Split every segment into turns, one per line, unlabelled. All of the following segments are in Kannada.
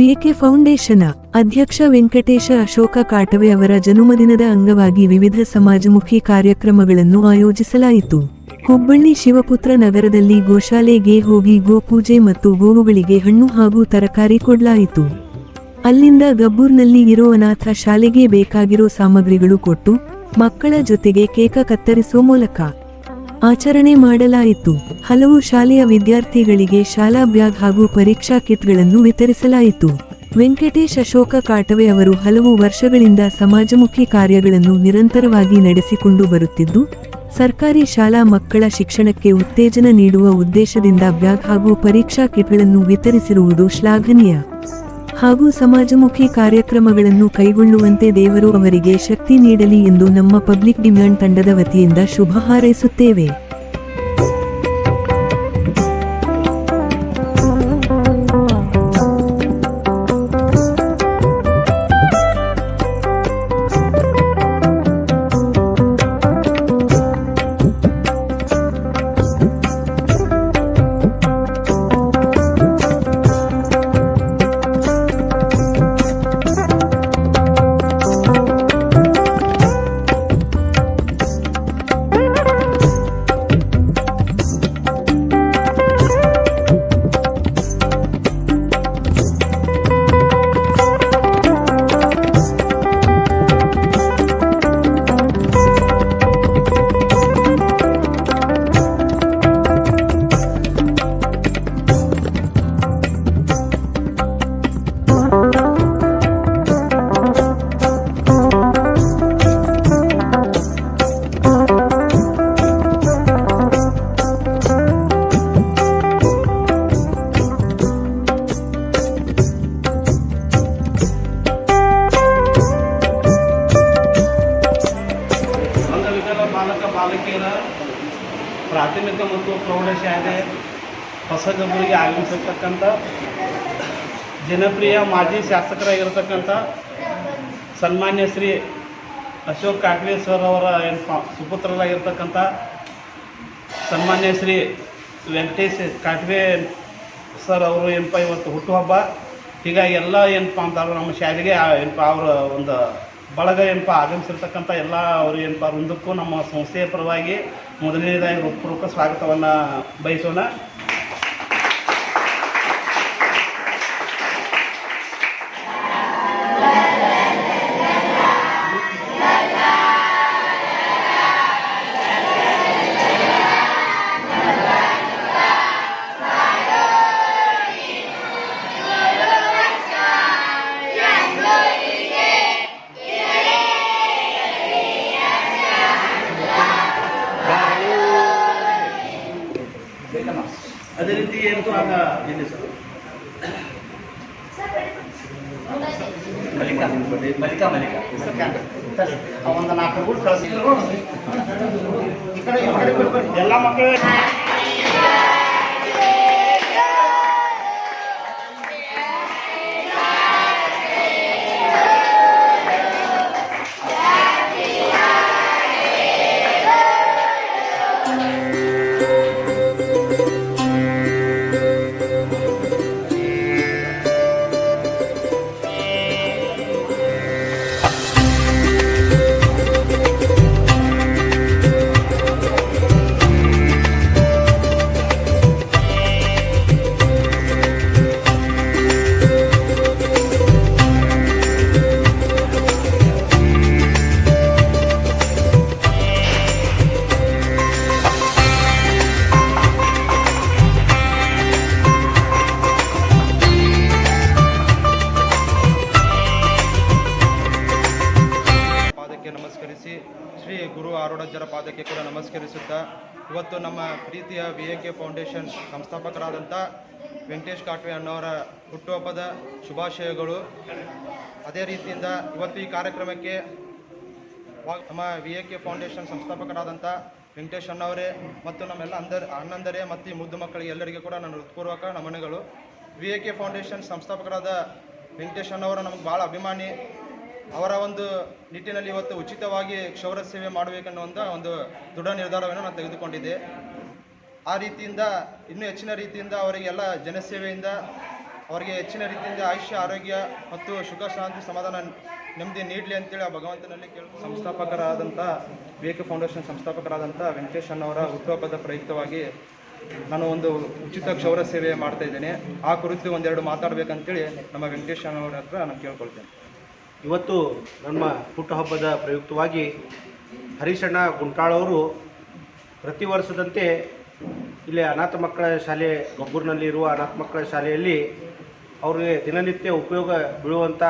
ವಿಎಕೆ ಫೌಂಡೇಶನ್ ಅಧ್ಯಕ್ಷ ವೆಂಕಟೇಶ ಅಶೋಕ ಕಾಟವೆ ಅವರ ಜನ್ಮದಿನದ ಅಂಗವಾಗಿ ವಿವಿಧ ಸಮಾಜಮುಖಿ ಕಾರ್ಯಕ್ರಮಗಳನ್ನು ಆಯೋಜಿಸಲಾಯಿತು. ಹುಬ್ಬಳ್ಳಿ ಶಿವಪುತ್ರ ನಗರದಲ್ಲಿ ಗೋಶಾಲೆಗೆ ಹೋಗಿ ಗೋಪೂಜೆ ಮತ್ತು ಗೋವುಗಳಿಗೆ ಹಣ್ಣು ಹಾಗೂ ತರಕಾರಿ ಕೊಡಲಾಯಿತು. ಅಲ್ಲಿಂದ ಗಬ್ಬೂರ್ನಲ್ಲಿ ಇರೋ ಅನಾಥ ಶಾಲೆಗೆ ಬೇಕಾಗಿರೋ ಸಾಮಗ್ರಿಗಳು ಕೊಟ್ಟು ಮಕ್ಕಳ ಜೊತೆಗೆ ಕೇಕ ಕತ್ತರಿಸುವ ಮೂಲಕ ಆಚರಣೆ ಮಾಡಲಾಯಿತು. ಹಲವು ಶಾಲೆಯ ವಿದ್ಯಾರ್ಥಿಗಳಿಗೆ ಶಾಲಾ ಬ್ಯಾಗ್ ಹಾಗೂ ಪರೀಕ್ಷಾ ಕಿಟ್ಗಳನ್ನು ವಿತರಿಸಲಾಯಿತು. ವೆಂಕಟೇಶ್ ಅಶೋಕ ಕಾಟವೆ ಅವರು ಹಲವು ವರ್ಷಗಳಿಂದ ಸಮಾಜಮುಖಿ ಕಾರ್ಯಗಳನ್ನು ನಿರಂತರವಾಗಿ ನಡೆಸಿಕೊಂಡು ಬರುತ್ತಿದ್ದು, ಸರ್ಕಾರಿ ಶಾಲಾ ಮಕ್ಕಳ ಶಿಕ್ಷಣಕ್ಕೆ ಉತ್ತೇಜನ ನೀಡುವ ಉದ್ದೇಶದಿಂದ ಬ್ಯಾಗ್ ಹಾಗೂ ಪರೀಕ್ಷಾ ಕಿಟ್ಗಳನ್ನು ವಿತರಿಸಿರುವುದು ಶ್ಲಾಘನೀಯ ಹಾಗೂ ಸಮಾಜಮುಖಿ ಕಾರ್ಯಕ್ರಮಗಳನ್ನು ಕೈಗೊಳ್ಳುವಂತೆ ದೇವರು ಅವರಿಗೆ ಶಕ್ತಿ ನೀಡಲಿ ಎಂದು ನಮ್ಮ ಪಬ್ಲಿಕ್ ಡಿಮ್ಯಾಂಡ್ ತಂಡದ ವತಿಯಿಂದ ಶುಭ ಹಾರೈಸುತ್ತೇವೆ.
ಬಾಲಕಿಯರ ಪ್ರಾಥಮಿಕ ಮತ್ತು ಪ್ರೌಢಶಾಲೆ ಹೊಸಗಬ್ಬರಿಗೆ ಆಗಮಿಸಿರ್ತಕ್ಕಂಥ ಜನಪ್ರಿಯ ಮಾಜಿ ಶಾಸಕರಾಗಿರ್ತಕ್ಕಂಥ ಸನ್ಮಾನ್ಯ ಶ್ರೀ ಅಶೋಕ್ ಕಾಟವೆ ಸರ್ ಅವರ ಸುಪುತ್ರರಾಗಿರ್ತಕ್ಕಂಥ ಸನ್ಮಾನ್ಯ ಶ್ರೀ ವೆಂಕಟೇಶ್ ಕಾಟವೆ ಸರ್ ಅವರು ಇವತ್ತು ಹುಟ್ಟುಹಬ್ಬ. ಹೀಗಾಗಿ ಎಲ್ಲ ಅಂತಾರೆ ನಮ್ಮ ಶಾಲೆಗೆ ಅವರ ಒಂದು ಬಳಗ ಆಗಮಿಸಿರ್ತಕ್ಕಂಥ ಎಲ್ಲ ಅವರು ವೃಂದಕ್ಕೂ ನಮ್ಮ ಸಂಸ್ಥೆಯ ಪರವಾಗಿ ಮೊದಲನೇದಾಗಿ ಹೃತ್ಪೂರ್ವಕ ಸ್ವಾಗತವನ್ನು ಬಯಸೋಣ. ಅದೇ ರೀತಿ ಏನು ಆಗ ಇದೆ ಸರ್ ಮಲಿಕಾ ಒಂದು 4 ಗುಡ್ ಕಳಿಸಿ ಈ ಕಡೆ ಎಲ್ಲ ಮಕ್ಕಳು ನಮಸ್ಕರಿಸಿ ಶ್ರೀ ಗುರು ಆರೂಢಜ್ಜರ ಪಾದಕ್ಕೆ ಕೂಡ ನಮಸ್ಕರಿಸುತ್ತಾ ಇವತ್ತು ನಮ್ಮ ಪ್ರೀತಿಯ ವಿಎಕೆ ಫೌಂಡೇಶನ್ ಸಂಸ್ಥಾಪಕರಾದಂಥ ವೆಂಕಟೇಶ್ ಕಾಟವೆ ಅಣ್ಣವರ ಹುಟ್ಟುಹಬ್ಬದ ಶುಭಾಶಯಗಳು. ಅದೇ ರೀತಿಯಿಂದ ಇವತ್ತು ಈ ಕಾರ್ಯಕ್ರಮಕ್ಕೆ ನಮ್ಮ ವಿಎಕೆ ಫೌಂಡೇಶನ್ ಸಂಸ್ಥಾಪಕರಾದಂಥ ವೆಂಕಟೇಶ್ ಅಣ್ಣವರೇ ಮತ್ತು ನಮ್ಮೆಲ್ಲ ಅಣ್ಣಂದರೇ ಮತ್ತು ಈ ಮುದ್ದು ಮಕ್ಕಳಿಗೆ ಎಲ್ಲರಿಗೂ ಕೂಡ ನನ್ನ ಹೃತ್ಪೂರ್ವಕ ನಮನಗಳು. ವಿಎಕೆ ಫೌಂಡೇಶನ್ ಸಂಸ್ಥಾಪಕರಾದ ವೆಂಕಟೇಶ್ ಅಣ್ಣವರ ನಮಗೆ ಭಾಳ ಅಭಿಮಾನಿ. ಅವರ ಒಂದು ನಿಟ್ಟಿನಲ್ಲಿ ಇವತ್ತು ಉಚಿತವಾಗಿ ಕ್ಷೌರ ಸೇವೆ ಮಾಡಬೇಕನ್ನುವಂಥ ಒಂದು ದೃಢ ನಿರ್ಧಾರವನ್ನು ನಾನು ತೆಗೆದುಕೊಂಡಿದ್ದೆ. ಆ ರೀತಿಯಿಂದ ಇನ್ನೂ ಹೆಚ್ಚಿನ ರೀತಿಯಿಂದ ಅವರಿಗೆಲ್ಲ ಜನಸೇವೆಯಿಂದ ಅವರಿಗೆ ಹೆಚ್ಚಿನ ರೀತಿಯಿಂದ ಆಯುಷ್ಯ ಆರೋಗ್ಯ ಮತ್ತು ಸುಖ ಶಾಂತಿ ಸಮಾಧಾನ ನೆಮ್ಮದಿ ನೀಡಲಿ ಅಂತೇಳಿ ಆ ಭಗವಂತನಲ್ಲಿ ಸಂಸ್ಥಾಪಕರಾದಂಥ ವಿವೇಕ ಫೌಂಡೇಶನ್ ಸಂಸ್ಥಾಪಕರಾದಂಥ ವೆಂಕಟೇಶ್ ಅಣ್ಣವರ ಹುಟ್ಟುಹಬ್ಬದ ಪ್ರಯುಕ್ತವಾಗಿ ನಾನು ಒಂದು ಉಚಿತ ಕ್ಷೌರ ಸೇವೆ ಮಾಡ್ತಾ ಇದ್ದೇನೆ. ಆ ಕುರಿತು ಒಂದೆರಡು ಮಾತಾಡಬೇಕಂತೇಳಿ ನಮ್ಮ ವೆಂಕಟೇಶ್ ಅಣ್ಣವರ ಹತ್ರ ನಾನು ಕೇಳ್ಕೊಳ್ತೇನೆ.
ಇವತ್ತು ನಮ್ಮ ಹುಟ್ಟುಹಬ್ಬದ ಪ್ರಯುಕ್ತವಾಗಿ ಹರೀಶಣ್ಣ ಗುಂಟಾಳವರು ಪ್ರತಿ ವರ್ಷದಂತೆ ಇಲ್ಲಿ ಅನಾಥ ಮಕ್ಕಳ ಶಾಲೆ ಗೊಬ್ಬೂರಿನಲ್ಲಿರುವ ಅನಾಥ ಮಕ್ಕಳ ಶಾಲೆಯಲ್ಲಿ ಅವ್ರಿಗೆ ದಿನನಿತ್ಯ ಉಪಯೋಗ ಬೀಳುವಂಥ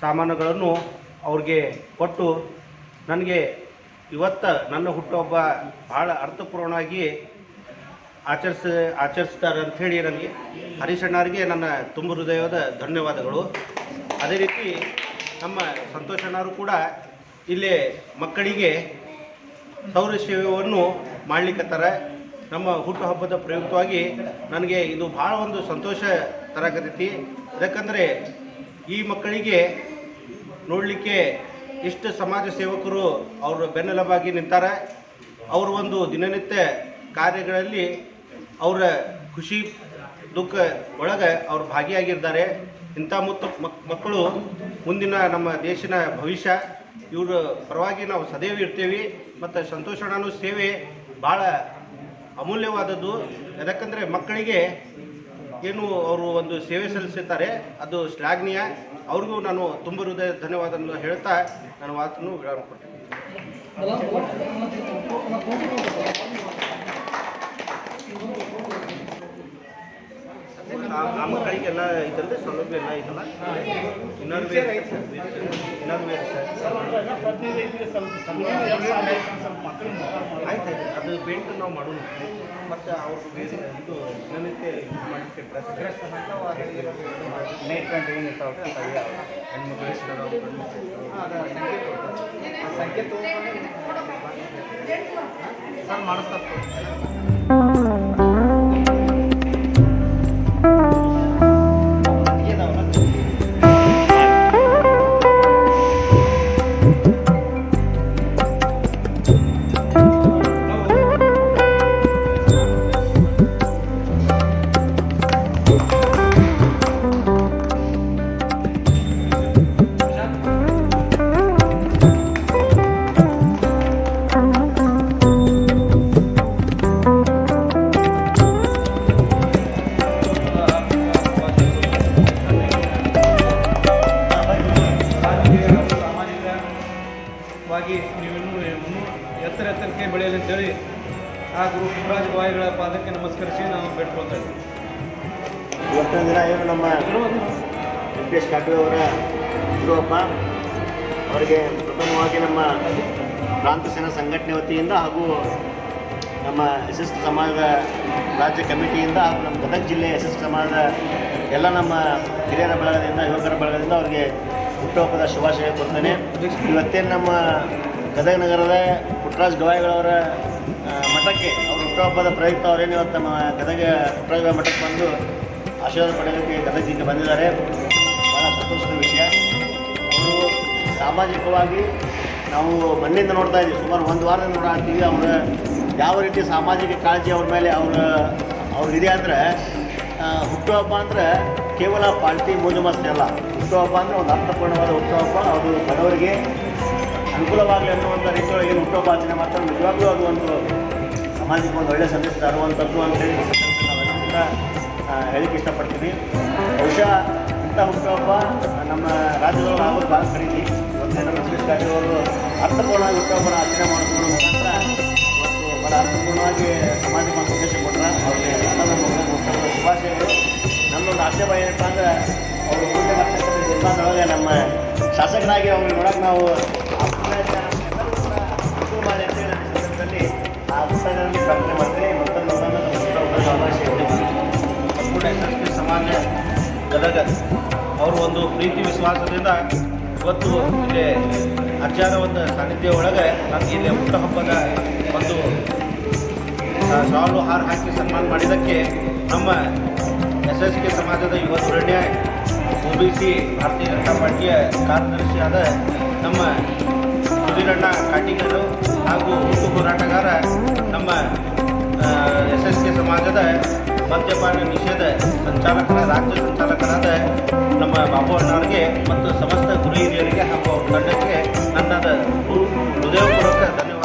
ಸಾಮಾನುಗಳನ್ನು ಅವ್ರಿಗೆ ಕೊಟ್ಟು ನನಗೆ ಇವತ್ತು ನನ್ನ ಹುಟ್ಟುಹಬ್ಬ ಭಾಳ ಅರ್ಥಪೂರ್ಣವಾಗಿ ಆಚರಿಸ್ತಾರೆ ಅಂಥೇಳಿ ನನಗೆ ಹರೀಶಣ್ಣರಿಗೆ ನನ್ನ ತುಂಬ ಹೃದಯದ ಧನ್ಯವಾದಗಳು. ಅದೇ ರೀತಿ ನಮ್ಮ ಸಂತೋಷಣ್ಣವರು ಕೂಡ ಇಲ್ಲಿ ಮಕ್ಕಳಿಗೆ ಸೌರ ಸೇವೆಯನ್ನು ಮಾಡಲಿಕ್ಕತ್ತಾರೆ. ನಮ್ಮ ಹುಟ್ಟುಹಬ್ಬದ ಪ್ರಯುಕ್ತವಾಗಿ ನನಗೆ ಇದು ಭಾಳ ಒಂದು ಸಂತೋಷ ತರಕತೈತಿ. ಯಾಕಂದರೆ ಈ ಮಕ್ಕಳಿಗೆ ನೋಡಲಿಕ್ಕೆ ಇಷ್ಟು ಸಮಾಜ ಸೇವಕರು ಅವರು ಬೆನ್ನೆಲುಬಾಗಿ ನಿಂತಾರೆ. ಅವರು ಒಂದು ದಿನನಿತ್ಯ ಕಾರ್ಯಗಳಲ್ಲಿ ಅವರ ಖುಷಿ ದುಃಖ ಒಳಗೆ ಅವರು ಭಾಗಿಯಾಗಿದ್ದಾರೆ. ಇಂಥ ಮಕ್ಕಳು ಮುಂದಿನ ನಮ್ಮ ದೇಶದ ಭವಿಷ್ಯ. ಇವ್ರ ಪರವಾಗಿ ನಾವು ಸದೈವ ಇರ್ತೀವಿ. ಮತ್ತು ಸಂತೋಷಣ್ಣನ ಸೇವೆ ಭಾಳ ಅಮೂಲ್ಯವಾದದ್ದು. ಯಾಕಂದರೆ ಮಕ್ಕಳಿಗೆ ಏನು ಅವರು ಒಂದು ಸೇವೆ ಸಲ್ಲಿಸುತ್ತಾರೆ, ಅದು ಶ್ಲಾಘನೀಯ. ಅವ್ರಿಗೂ ನಾನು ತುಂಬ ಹೃದಯ ಧನ್ಯವಾದವನ್ನು ಹೇಳ್ತಾ ನಾನು ಮಾತನ್ನು ವಿರಾಮ ಕೊಡ್ತೀನಿ. ಆ ಮಕ್ಕಳಿಗೆಲ್ಲ ಇದಲ್ಲದೆ ಸೌಲಭ್ಯ ಎಲ್ಲ ಐತಲ್ಲ, ಇನ್ನೊಂದು ಬೇರೆ ಆಯ್ತು ಅದು ಪೇಂಟ್ ನಾವು ಮಾಡೋಣ. ಮತ್ತು ಅವ್ರಿಗೆ ಬೇರೆ ಇದು ದಿನನಿತ್ಯ ಮಾಡಲಿಕ್ಕೆ ನೈಟ್ ಪ್ಯಾಂಟ್ ಏನು ಇರ್ತಾವೆ ಹೆಣ್ಮಕ್ಳು ಸಂಖ್ಯೆ ಸರ್ ಮಾಡಿಸ್ತಾರೆ. ನೀವಿನ್ನೂ ಎತ್ತರಕ್ಕೆ ಬೆಳೆಯಲಿ ಅಂತೇಳಿ ಆ ಗುರು ಪುಟ್ಟರಾಜ ಗವಾಯಿಗಳ ಪಾದಕ್ಕೆ ನಮಸ್ಕರಿಸಿ ನಾವು ಬೇಡ್ಕೊಳ್ತಾ ಇದ್ದೀವಿ.
ಇವತ್ತಿನ ದಿನ ಏನು ನಮ್ಮ ವೆಂಕಟೇಶ್ ಕಾಟ್ವೆ ಅವರ ಹುಟ್ಟುಹಬ್ಬ. ಅವರಿಗೆ ಪ್ರಥಮವಾಗಿ ನಮ್ಮ ಪ್ರಾಂತ ಸೇನಾ ಸಂಘಟನೆ ವತಿಯಿಂದ ಹಾಗೂ ನಮ್ಮ ಎಸ್ ಸಮಾಜದ ರಾಜ್ಯ ಕಮಿಟಿಯಿಂದ ಹಾಗೂ ನಮ್ಮ ಗದಗ ಜಿಲ್ಲೆ ಎಸ್ ಸಮಾಜದ ಎಲ್ಲ ನಮ್ಮ ಹಿರಿಯರ ಬಳಗದಿಂದ ಯುವಕರ ಬಳಗದಿಂದ ಅವರಿಗೆ ಹುಟ್ಟುಹಬ್ಬದ ಶುಭಾಶಯ ಕೊಡ್ತೇನೆ. ಇವತ್ತೇನು ನಮ್ಮ ಗದಗ ನಗರದ ಪುಟ್ಟರಾಜ ಗವಾಯಿಗಳವರ ಮಠಕ್ಕೆ ಅವ್ರ ಹುಟ್ಟುಹಬ್ಬದ ಪ್ರಯುಕ್ತ ಅವರೇನು ಇವತ್ತು ನಮ್ಮ ಗದಗ ಪುಟ್ಟರಾಜ ಮಠಕ್ಕೆ ಬಂದು ಆಶೀರ್ವಾದ ಪಡೆಯೋದಕ್ಕೆ ಗದಗ ಜಿಲ್ಲೆ ಬಂದಿದ್ದಾರೆ. ಭಾಳ ಸಂತೋಷದ ವಿಷಯ. ಅವರು ಸಾಮಾಜಿಕವಾಗಿ ನಾವು ಮಣ್ಣಿಂದ ನೋಡ್ತಾ ಇದ್ದೀವಿ, ಸುಮಾರು ಒಂದು ವಾರದಿಂದ ನೋಡ್ತೀವಿ. ಅವರ ಯಾವ ರೀತಿ ಸಾಮಾಜಿಕ ಕಾಳಜಿ ಅವ್ರ ಮೇಲೆ ಅವ್ರಿದೆ ಅಂದರೆ, ಹುಟ್ಟುಹಬ್ಬ ಅಂದರೆ ಕೇವಲ ಪಾರ್ಟಿ ಮೋಜು ಮಸ್ತಿ ಅಲ್ಲ. ಹುಟ್ಟುಹಬ್ಬ ಅಂದರೆ ಒಂದು ಅರ್ಥಪೂರ್ಣವಾದ ಹುಟ್ಟುಹಬ್ಬ. ಅದು ಬಡವರಿಗೆ ಅನುಕೂಲವಾಗಲಿ ಅನ್ನುವಂಥ ರೀತಿಯೊಳಗೆ ಏನು ಹುಟ್ಟುಹಬ್ಬ ಆಚರಣೆ ಮಾಡ್ತಾರೆ. ನಿಜವಾಗ್ಲೂ ಅದು ಒಂದು ಸಮಾಜಕ್ಕೆ ಒಂದು ಒಳ್ಳೆಯ ಸಂದೇಶ ತರುವಂಥದ್ದು ಅಂತೇಳಿ ನಾವೆಲ್ಲ ಕೂಡ ಹೇಳಕ್ಕೆ ಇಷ್ಟಪಡ್ತೀವಿ. ಬಹುಶಃ ಇಂಥ ಹುಟ್ಟುಹಬ್ಬ ನಮ್ಮ ರಾಜ್ಯದೊಳಗೆ ಆಗೋದು ಭಾಳ ಕಡಿಮೆ. ಇವತ್ತೇನು ವೆಂಕಟೇಶ್ ಕಾಟ್ವೆ ಅವರು ಅರ್ಥಪೂರ್ಣವಾಗಿ ಹುಟ್ಟುಹಬ್ಬನ ಆಚರಣೆ ಮಾಡೋದ್ರ ಮುಖಾಂತರ ಇವತ್ತು ಭಾಳ ಅರ್ಥಪೂರ್ಣವಾಗಿ ಸಮಾಜಕ್ಕೆ ಒಂದು ಸಂದೇಶ ಕೊಟ್ಟರೆ ಅವ್ರಿಗೆ ಎಲ್ಲ ನಮ್ಮ ಹುಟ್ಟುಹಬ್ಬದ ಶುಭಾಶಯಗಳು. ನಮ್ಮದೊಂದು ಆಕ್ಷೇಪ ಏನಪ್ಪ ಅಂದರೆ ಅವರು ಮುಂದೆ ಬರ್ತಕ್ಕಂಥ ಜಿಲ್ಲಾದೊಳಗೆ ನಮ್ಮ ಶಾಸಕರಾಗಿ ಅವ್ರಿಗೆ ನೋಡೋಕೆ ನಾವು ಅನುಕೂಲ ಮಾಡಿ ಅಂತೇಳಿ ನನ್ನ ಸಂದರ್ಭದಲ್ಲಿ ಆ ಪುಸ್ತಕದಲ್ಲಿ ಪ್ರಾರ್ಥನೆ ಮಾಡ್ತೀನಿ. ಮತ್ತೊಂದು ಶುಭಾಶಯ ಕೂಡ ಎಸ್ ಸಮಾಜ ಗದಗ ಅವರು ಒಂದು ಪ್ರೀತಿ ವಿಶ್ವಾಸದಿಂದ ಇವತ್ತು ಇಲ್ಲಿ ಅಜ್ಜಾರ ಒಂದು ಸಾನ್ನಿಧ್ಯ ಒಳಗೆ ನನಗೆ ಇಲ್ಲಿ ಹುಟ್ಟುಹಬ್ಬದ ಒಂದು ಶಾಲು ಹಾರ ಹಾಕಿ ಸನ್ಮಾನ ಮಾಡಿದ್ದಕ್ಕೆ ನಮ್ಮ SSK ಸಮಾಜದ ಯುವ ಧೋರಣೆ OBC ಭಾರತೀಯ ಜನತಾ ಪಾರ್ಟಿಯ ಕಾರ್ಯದರ್ಶಿಯಾದ ನಮ್ಮ ಸುಧೀರಣ್ಣ ಕಾಟಿಗರು ಹಾಗೂ ಹುಟ್ಟು ಹೋರಾಟಗಾರ ನಮ್ಮ SSK ಸಮಾಜದ
ಮದ್ಯಪಾನ ನಿಷೇಧ ರಾಜ್ಯ ಸಂಚಾಲಕರಾದ ನಮ್ಮ ಬಾಬು ಅಣ್ಣವರಿಗೆ ಮತ್ತು ಸಮಸ್ತ ಗುರು ಹಿರಿಯರಿಗೆ ಹಾಗೂ ಅವ್ರ ತಂಡಕ್ಕೆ ನನ್ನ ಹೃದಯಪೂರ್ವಕ ಧನ್ಯವಾದ.